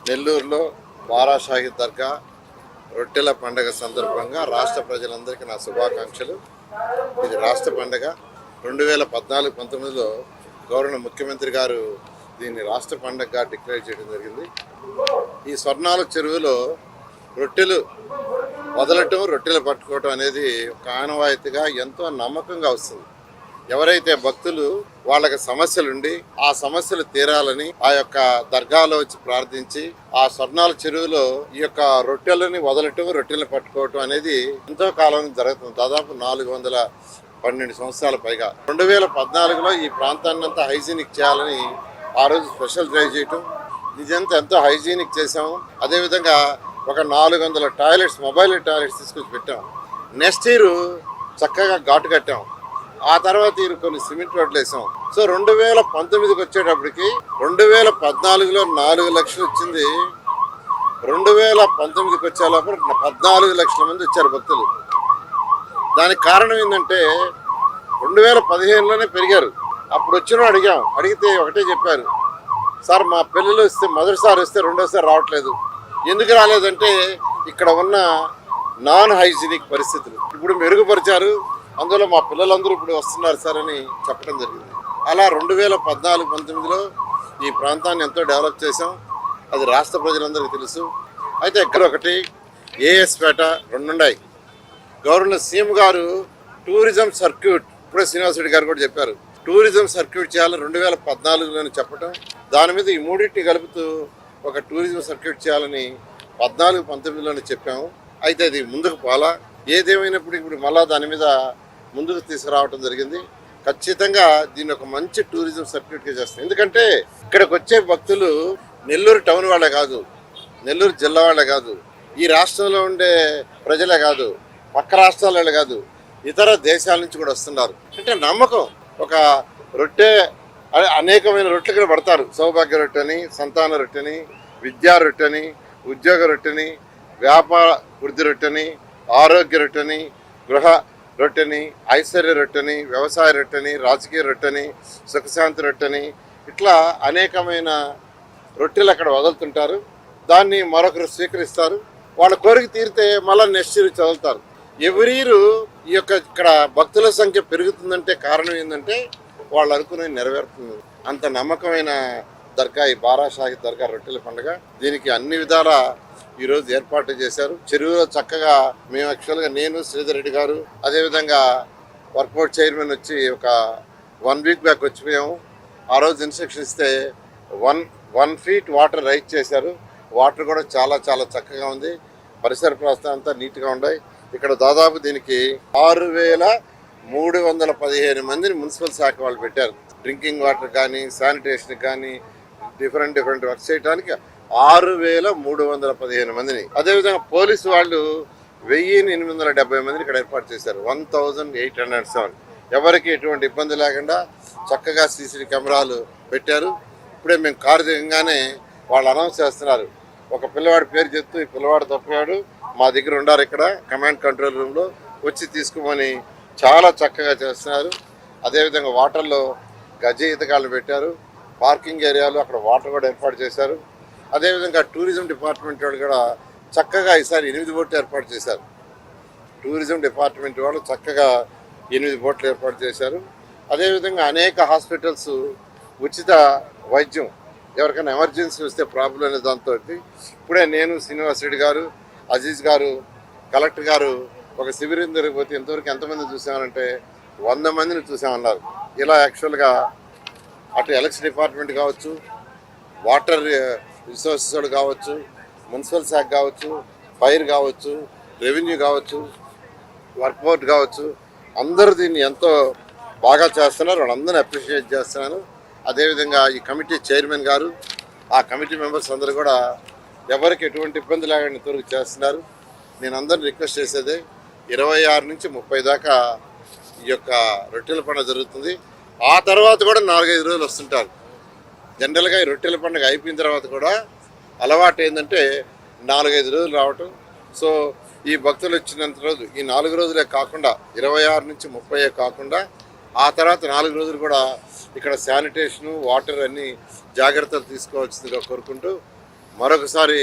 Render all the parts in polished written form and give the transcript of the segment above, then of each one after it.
నెల్లూరులో బారా షాహీద్ దర్గా రొట్టెల పండుగ సందర్భంగా రాష్ట్ర ప్రజలందరికీ నా శుభాకాంక్షలు. ఇది రాష్ట్ర పండుగ. 2014-19లో గౌరవ ముఖ్యమంత్రి గారు దీన్ని రాష్ట్ర పండుగగా డిక్లేర్ చేయడం జరిగింది. ఈ స్వర్ణాల చెరువులో రొట్టెలు వదలటం, రొట్టెలు పట్టుకోవటం అనేది ఒక ఆనవాయితీగా ఎంతో నమ్మకంగా వస్తుంది. ఎవరైతే భక్తులు వాళ్ళకి సమస్యలుండి ఆ సమస్యలు తీరాలని ఆ యొక్క దర్గాలో వచ్చి ప్రార్థించి ఆ స్వర్ణాల చెరువులో ఈ యొక్క రొట్టెలని వదలటం, రొట్టెలను పట్టుకోవటం అనేది ఎంతో కాలం జరుగుతుంది. దాదాపు 412 సంవత్సరాల పైగా. 2014లో ఈ ప్రాంతాన్ని అంతా హైజీనిక్ చేయాలని ఆ రోజు స్పెషల్ డ్రైవ్ చేయటం, ఇదంతా ఎంతో హైజీనిక్ చేసాము. అదేవిధంగా ఒక 400 టాయిలెట్స్, మొబైల్ టాయిలెట్స్ తీసుకొచ్చి పెట్టాం. నెక్స్ట్ ఇయర్ చక్కగా ఘాటు కట్టాం. ఆ తర్వాత ఇరు కొన్ని సిమెంట్ రోడ్లు వేసాం. సో 2019కి వచ్చేటప్పటికి 2014లో 4 లక్షలు వచ్చింది. 2019కి వచ్చే లోపల 14 లక్షల మంది వచ్చారు భక్తులు. దానికి కారణం ఏంటంటే 2015లోనే పెరిగారు. అప్పుడు వచ్చిన అడిగితే ఒకటే చెప్పారు, సార్ మా పిల్లలు వస్తే మొదటిసారి వస్తే రెండోసారి రావట్లేదు. ఎందుకు రాలేదంటే ఇక్కడ ఉన్న నాన్ హైజీనిక్ పరిస్థితులు ఇప్పుడు మెరుగుపరిచారు. అందులో మా పిల్లలందరూ ఇప్పుడు వస్తున్నారు సార్ అని చెప్పడం జరిగింది. అలా 2014-19లో ఈ ప్రాంతాన్ని ఎంతో డెవలప్ చేసాం. అది రాష్ట్ర ప్రజలందరికీ తెలుసు. అయితే ఇక్కడ ఒకటి ఏఎస్ పేట 2 ఉన్నాయి. గవర్నర్ సీఎం గారు టూరిజం సర్క్యూట్, ఇప్పుడే శ్రీనివాస్ రెడ్డి గారు కూడా చెప్పారు, టూరిజం సర్క్యూట్ చేయాలని 2014లోనే చెప్పడం. దాని మీద ఈ మూడింటిని కలుపుతూ ఒక టూరిజం సర్క్యూట్ చేయాలని 14-19లోనే చెప్పాము. అయితే అది ముందుకు పోలా. ఏదేమైనప్పుడు ఇప్పుడు మళ్ళా దాని మీద ముందుకు తీసుకురావడం జరిగింది. ఖచ్చితంగా దీన్ని ఒక మంచి టూరిజం సర్క్యూట్గా చేస్తాం. ఎందుకంటే ఇక్కడికి వచ్చే భక్తులు నెల్లూరు టౌన్ వాళ్ళే కాదు, నెల్లూరు జిల్లా వాళ్ళే కాదు, ఈ రాష్ట్రంలో ఉండే ప్రజలే కాదు, పక్క రాష్ట్రాల వాళ్ళే కాదు, ఇతర దేశాల నుంచి కూడా వస్తున్నారు. అంటే నమ్మకం. ఒక రొట్టె, అనేకమైన రొట్టెలు ఇక్కడ పడతారు. సౌభాగ్య రొట్టెని, సంతాన రొట్టెని, విద్యా రొట్టెని, ఉద్యోగ రొట్టెని, వ్యాపార వృద్ధి రొట్టెని, ఆరోగ్య రొట్టెని, గృహ రొట్టెని, ఐశ్వర్య రొట్టెని, వ్యవసాయ రొట్టెని, రాజకీయ రొట్టెని, సుఖశాంతి రొట్టెని, ఇట్లా అనేకమైన రొట్టెలు అక్కడ వదులుతుంటారు. దాన్ని మరొకరు స్వీకరిస్తారు. వాళ్ళ కోరిక తీరితే మళ్ళీ నెక్స్ట్ ఇయర్ చదువుతారు. ఎవ్రీ ఇయర్ ఈ యొక్క ఇక్కడ భక్తుల సంఖ్య పెరుగుతుందంటే కారణం ఏంటంటే వాళ్ళు అనుకునే నెరవేరుతుంది. అంత నమ్మకమైన దర్గా ఈ బారా షాహీద్ దర్గా రొట్టెల పండుగ. దీనికి అన్ని విధాల ఈరోజు ఏర్పాటు చేశారు. చెరువులో చక్కగా మేము యాక్చువల్గా నేను, శ్రీధర్ రెడ్డి గారు, అదేవిధంగా వర్కౌట్ చైర్మన్ వచ్చి ఒక 1 వీక్ బ్యాక్ వచ్చిపోయాము. ఆ రోజు ఇన్స్ట్రక్షన్ ఇస్తే 1 ఫీట్ వాటర్ రైజ్ చేశారు. వాటర్ కూడా చాలా చాలా చక్కగా ఉంది. పరిసర ప్రాంతం అంతా నీట్గా ఉన్నాయి. ఇక్కడ దాదాపు దీనికి 6,315 మందిని మున్సిపల్ శాఖ వాళ్ళు పెట్టారు. డ్రింకింగ్ వాటర్ కానీ, శానిటేషన్ కానీ, డిఫరెంట్ వర్క్ చేయడానికి 6,315 మందిని. అదేవిధంగా పోలీసు వాళ్ళు 1,870 మందిని ఇక్కడ ఏర్పాటు చేశారు. 1,807. ఎవరికి ఎటువంటి ఇబ్బంది లేకుండా చక్కగా సీసీటీవీ కెమెరాలు పెట్టారు. ఇప్పుడే మేము కారు దిగంగానే వాళ్ళు అనౌన్స్ చేస్తున్నారు, ఒక పిల్లవాడి పేరు చెప్తూ ఈ పిల్లవాడు తప్పాడు, మా దగ్గర ఉండారు, ఇక్కడ కమాండ్ కంట్రోల్ రూమ్లో వచ్చి తీసుకోమని చాలా చక్కగా చేస్తున్నారు. అదేవిధంగా వాటర్లో గజ ఈతగాళ్ళు పెట్టారు. పార్కింగ్ ఏరియాలో అక్కడ వాటర్ కూడా ఏర్పాటు చేశారు. అదేవిధంగా టూరిజం డిపార్ట్మెంట్ వాళ్ళు కూడా చక్కగా ఈసారి 8 బోట్లు ఏర్పాటు చేశారు. టూరిజం డిపార్ట్మెంట్ వాళ్ళు చక్కగా 8 బోట్లు ఏర్పాటు చేశారు. అదేవిధంగా అనేక హాస్పిటల్స్ ఉచిత వైద్యం, ఎవరికైనా ఎమర్జెన్సీ వస్తే ప్రాబ్లం అనే దాంతో ఇప్పుడే నేను, శ్రీనివాస్ రెడ్డి గారు, అజీజ్ గారు, కలెక్టర్ గారు ఒక శిబిరం జరిగిపోతే ఇంతవరకు ఎంతమంది చూసామంటే 100 మందిని చూసామన్నారు. ఇలా యాక్చువల్గా అటు ఎలక్షన్ డిపార్ట్మెంట్ కావచ్చు, వాటర్ రిసోర్సెస్ వాళ్ళు కావచ్చు, మున్సిపల్ శాఖ కావచ్చు, ఫైర్ కావచ్చు, రెవెన్యూ కావచ్చు, వర్క్అవుట్ కావచ్చు, అందరూ దీన్ని ఎంతో బాగా చేస్తున్నారు. వాళ్ళందరినీ అప్రిషియేట్ చేస్తున్నాను. అదేవిధంగా ఈ కమిటీ చైర్మన్ గారు, ఆ కమిటీ మెంబర్స్ అందరూ కూడా ఎవరికి ఎటువంటి ఇబ్బంది లేకుండా ఇంతవరకు చేస్తున్నారు. నేను అందరిని రిక్వెస్ట్ చేసేదే 26 నుంచి 30 దాకా ఈ యొక్క రొట్టెల పండుగ జరుగుతుంది. ఆ తర్వాత కూడా 4-5 రోజులు వస్తుంటారు. జనరల్గా ఈ రొట్టెల పండుగ అయిపోయిన తర్వాత కూడా అలవాటు ఏంటంటే 4-5 రోజులు రావటం. సో ఈ భక్తులు వచ్చినంత రోజు ఈ 4 రోజులే కాకుండా 26 నుంచి 30 కాకుండా ఆ తర్వాత 4 రోజులు కూడా ఇక్కడ శానిటేషను, వాటర్ అన్ని జాగ్రత్తలు తీసుకోవాల్సిందిగా కోరుకుంటూ మరొకసారి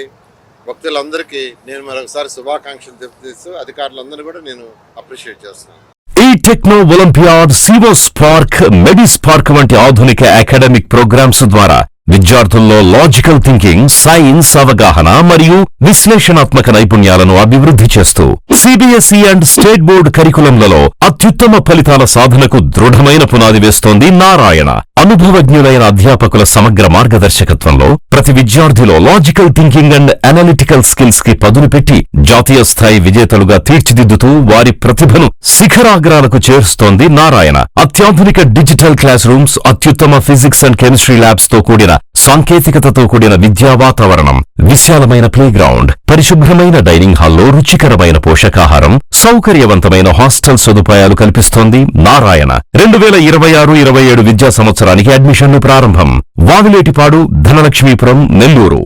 భక్తులందరికీ నేను మరొకసారి శుభాకాంక్షలు తెలియజేస్తూ అధికారులందరూ కూడా నేను అప్రిషియేట్ చేస్తున్నాను. ఈ టెక్నో ఒలింపియాడ్, సివోస్పార్క్, మెడిస్పార్క్ వంటి ఆధునిక అకాడమిక్ ప్రోగ్రామ్స్ ద్వారా విద్యార్థుల్లో లాజికల్ థింకింగ్, సైన్స్ అవగాహన మరియు విశ్లేషణాత్మక నైపుణ్యాలను అభివృద్ధి చేస్తూ సిబిఎస్ఈ అండ్ స్టేట్ బోర్డ్ కరికులంలలో అత్యుత్తమ ఫలితాల సాధనకు దృఢమైన పునాది వేస్తోంది నారాయణ. అనుభవజ్ఞులైన అధ్యాపకుల సమగ్ర మార్గదర్శకత్వంలో ప్రతి విద్యార్థిలో logical thinking and analytical skills కి పదును పెట్టి జాతీయ స్థాయి విజేతలుగా తీర్చిదిద్దుతూ వారి ప్రతిభను శిఖరాగ్రాలకు చేరుస్తోంది నారాయణ. అత్యాధునిక డిజిటల్ క్లాస్ రూమ్స్, అత్యుత్తమ ఫిజిక్స్ అండ్ కెమిస్ట్రీ ల్యాబ్స్ తో కూడిన సాంకేతికతతో కూడిన విద్యా వాతావరణం, విశాలమైన ప్లేగ్రౌండ్, పరిశుభ్రమైన డైనింగ్ హాల్లో రుచికరమైన పోషకాహారం, సౌకర్యవంతమైన హాస్టల్ సదుపాయాలు కల్పిస్తోంది నారాయణ. 2026-27 విద్యా సంవత్సరానికి అడ్మిషన్లు ప్రారంభం. వావిలేటిపాడు, ధనలక్ష్మీపురం, నెల్లూరు.